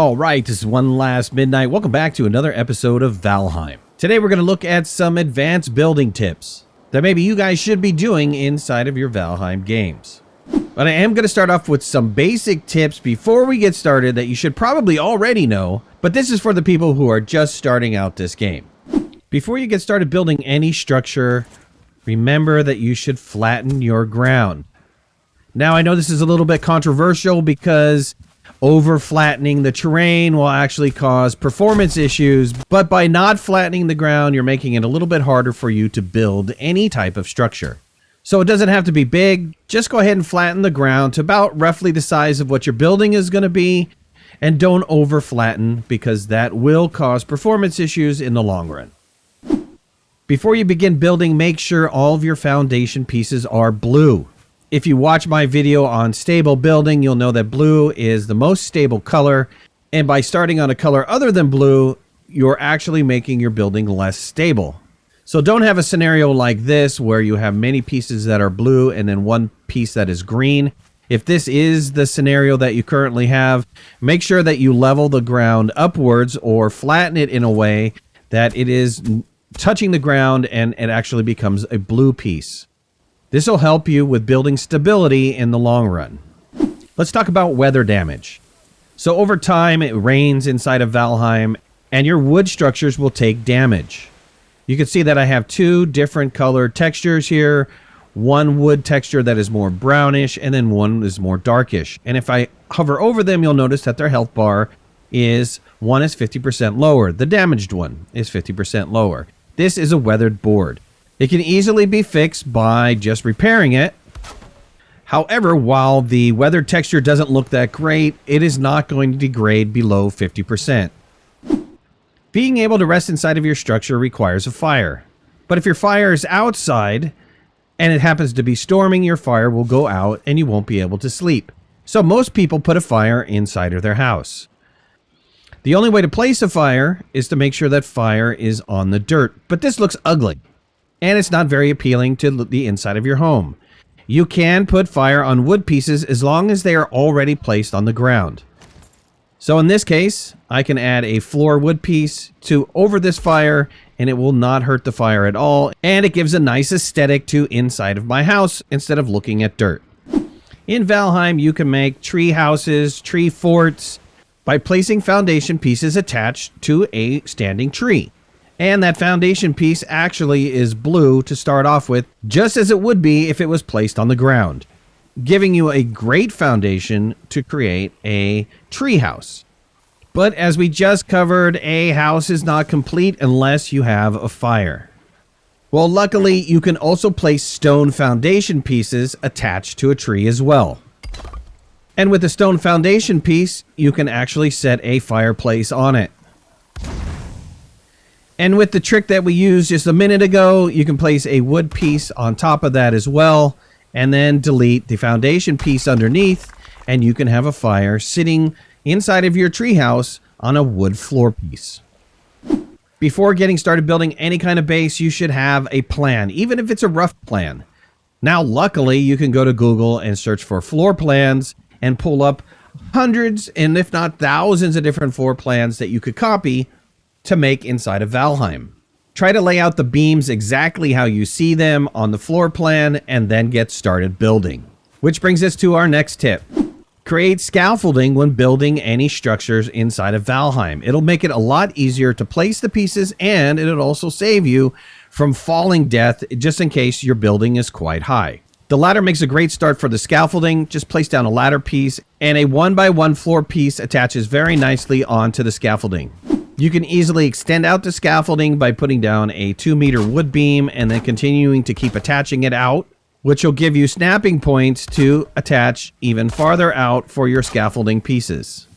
All right, this is One Last Midnight. Welcome back to another episode of Valheim. Today we're going to look at some advanced building tips that maybe you guys should be doing inside of your Valheim games. But I am going to start off with some basic tips before we get started that you should probably already know, but this is for the people who are just starting out this game. Before you get started building any structure, remember that you should flatten your ground. Now I know this is a little bit controversial because over flattening the terrain will actually cause performance issues, but by not flattening the ground, you're making it a little bit harder for you to build any type of structure. So it doesn't have to be big. Just go ahead and flatten the ground to about roughly the size of what your building is going to be, and don't over flatten because that will cause performance issues in the long run. Before you begin building, make sure all of your foundation pieces are blue. If you watch my video on stable building, you'll know that blue is the most stable color. And by starting on a color other than blue, you're actually making your building less stable. So don't have a scenario like this where you have many pieces that are blue and then one piece that is green. If this is the scenario that you currently have, make sure that you level the ground upwards or flatten it in a way that it is touching the ground and it actually becomes a blue piece. This will help you with building stability in the long run. Let's talk about weather damage. So over time, it rains inside of Valheim, and your wood structures will take damage. You can see that I have two different colored textures here. One wood texture that is more brownish, and then one is more darkish. And if I hover over them, you'll notice that their health bar is 50% lower. The damaged one is 50% lower. This is a weathered board. It can easily be fixed by just repairing it. However, while the weather texture doesn't look that great, it is not going to degrade below 50%. Being able to rest inside of your structure requires a fire. But if your fire is outside and it happens to be storming, your fire will go out and you won't be able to sleep. So most people put a fire inside of their house. The only way to place a fire is to make sure that fire is on the dirt. But this looks ugly. And it's not very appealing to the inside of your home. You can put fire on wood pieces as long as they are already placed on the ground. So in this case, I can add a floor wood piece to over this fire, and it will not hurt the fire at all. And it gives a nice aesthetic to inside of my house instead of looking at dirt. In Valheim, you can make tree houses, tree forts, by placing foundation pieces attached to a standing tree. And that foundation piece actually is blue to start off with, just as it would be if it was placed on the ground, giving you a great foundation to create a tree house. But as we just covered, a house is not complete unless you have a fire. Well, luckily, you can also place stone foundation pieces attached to a tree as well. And with the stone foundation piece, you can actually set a fireplace on it. And with the trick that we used just a minute ago, you can place a wood piece on top of that as well, and then delete the foundation piece underneath, and you can have a fire sitting inside of your treehouse on a wood floor piece. Before getting started building any kind of base, you should have a plan, even if it's a rough plan. Now, luckily, you can go to Google and search for floor plans and pull up hundreds and if not thousands of different floor plans that you could copy to make inside of Valheim. Try to lay out the beams exactly how you see them on the floor plan and then get started building. Which brings us to our next tip. Create scaffolding when building any structures inside of Valheim. It'll make it a lot easier to place the pieces, and it'll also save you from falling death just in case your building is quite high. The ladder makes a great start for the scaffolding. Just place down a ladder piece, and a 1x1 floor piece attaches very nicely onto the scaffolding. You can easily extend out the scaffolding by putting down a 2-meter wood beam and then continuing to keep attaching it out, which will give you snapping points to attach even farther out for your scaffolding pieces.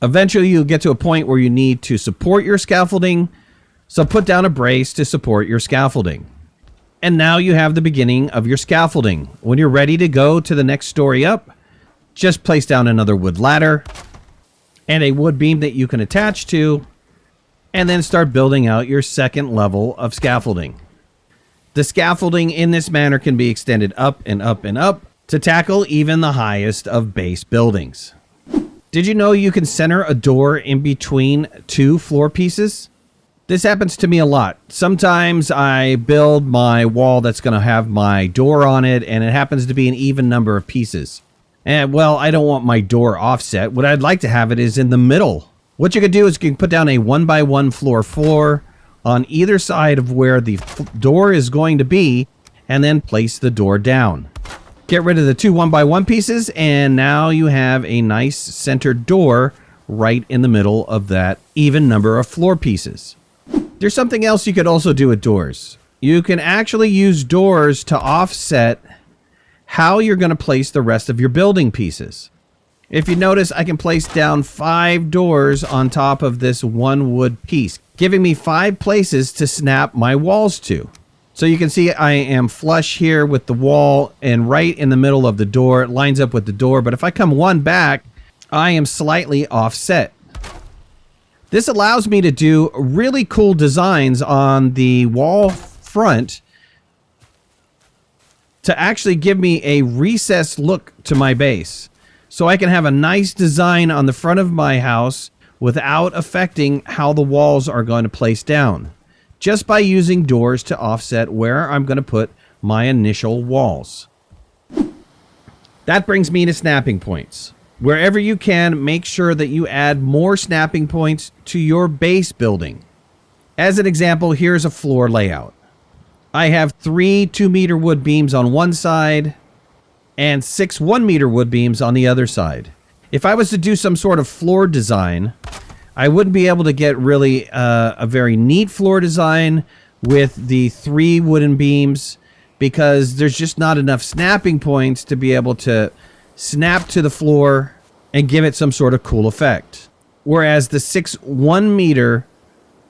Eventually, you'll get to a point where you need to support your scaffolding, so put down a brace to support your scaffolding. And now you have the beginning of your scaffolding. When you're ready to go to the next story up, just place down another wood ladder and a wood beam that you can attach to, and then start building out your second level of scaffolding. The scaffolding in this manner can be extended up and up and up to tackle even the highest of base buildings. Did you know you can center a door in between two floor pieces? This happens to me a lot. Sometimes I build my wall that's going to have my door on it, and it happens to be an even number of pieces. And, well, I don't want my door offset. What I'd like to have it is in the middle. What you could do is you can put down a 1x1 floor on either side of where the door is going to be, and then place the door down. Get rid of the two 1x1 pieces, and now you have a nice centered door right in the middle of that even number of floor pieces. There's something else you could also do with doors. You can actually use doors to offset how you're going to place the rest of your building pieces. If you notice, I can place down 5 doors on top of this one wood piece, giving me 5 places to snap my walls to. So you can see I am flush here with the wall and right in the middle of the door. It lines up with the door, but if I come one back, I am slightly offset. This allows me to do really cool designs on the wall front to actually give me a recessed look to my base. So I can have a nice design on the front of my house without affecting how the walls are going to place down, just by using doors to offset where I'm going to put my initial walls. That brings me to snapping points. Wherever you can, make sure that you add more snapping points to your base building. As an example, here's a floor layout. I have 3 2-meter wood beams on one side and 6 1-meter wood beams on the other side. If I was to do some sort of floor design, I wouldn't be able to get really a very neat floor design with the 3 wooden beams, because there's just not enough snapping points to be able to snap to the floor and give it some sort of cool effect. Whereas the 6 1-meter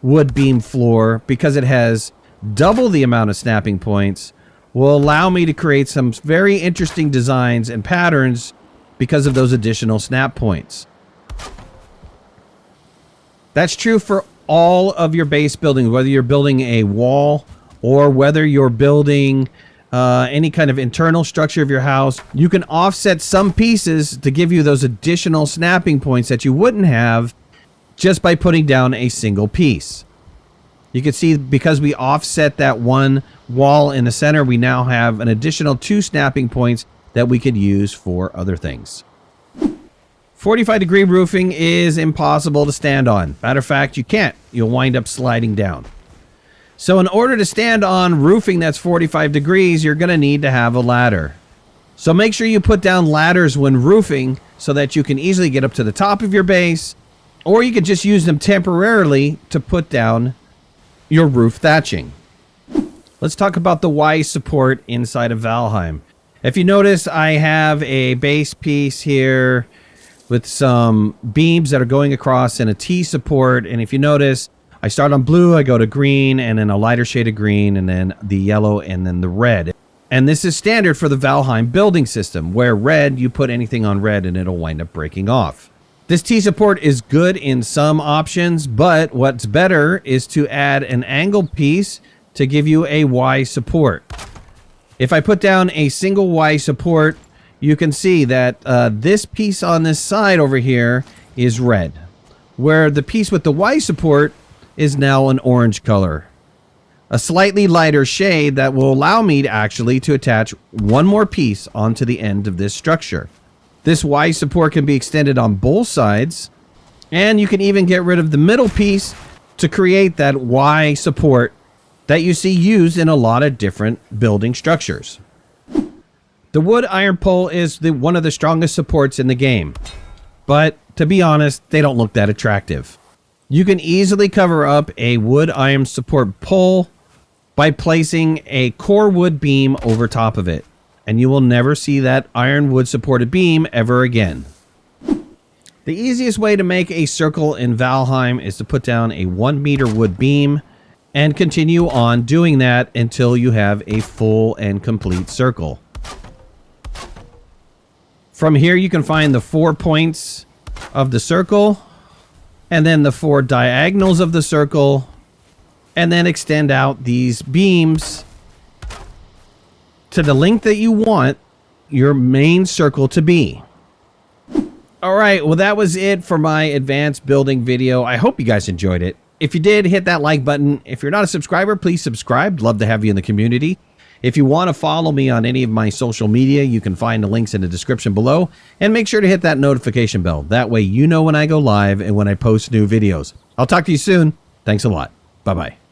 wood beam floor, because it has double the amount of snapping points, will allow me to create some very interesting designs and patterns because of those additional snap points. That's true for all of your base buildings, whether you're building a wall or whether you're building any kind of internal structure of your house. You can offset some pieces to give you those additional snapping points that you wouldn't have just by putting down a single piece. You can see, because we offset that one wall in the center, we now have an additional 2 snapping points that we could use for other things. 45-degree roofing is impossible to stand on. Matter of fact, you can't. You'll wind up sliding down. So in order to stand on roofing that's 45 degrees, you're going to need to have a ladder. So make sure you put down ladders when roofing so that you can easily get up to the top of your base, or you could just use them temporarily to put down your roof thatching. Let's talk about the Y support inside of Valheim. If you notice, I have a base piece here with some beams that are going across and a T support. And if you notice, I start on blue, I go to green, and then a lighter shade of green, and then the yellow, and then the red. And this is standard for the Valheim building system, where red, you put anything on red and it'll wind up breaking off. This T support is good in some options, but what's better is to add an angle piece to give you a Y support. If I put down a single Y support, you can see that this piece on this side over here is red, where the piece with the Y support is now an orange color. A slightly lighter shade that will allow me to attach one more piece onto the end of this structure. This Y support can be extended on both sides, and you can even get rid of the middle piece to create that Y support that you see used in a lot of different building structures. The wood iron pole is one of the strongest supports in the game, but to be honest, they don't look that attractive. You can easily cover up a wood iron support pole by placing a core wood beam over top of it, and you will never see that ironwood supported beam ever again. The easiest way to make a circle in Valheim is to put down a 1-meter wood beam and continue on doing that until you have a full and complete circle. From here you can find the 4 points of the circle, and then the 4 diagonals of the circle, and then extend out these beams to the length that you want your main circle to be. All right, well, that was it for my advanced building video. I hope you guys enjoyed it. If you did, hit that like button. If you're not a subscriber, please subscribe. Love to have you in the community. If you want to follow me on any of my social media, you can find the links in the description below. And make sure to hit that notification bell. That way you know when I go live and when I post new videos. I'll talk to you soon. Thanks a lot. Bye-bye.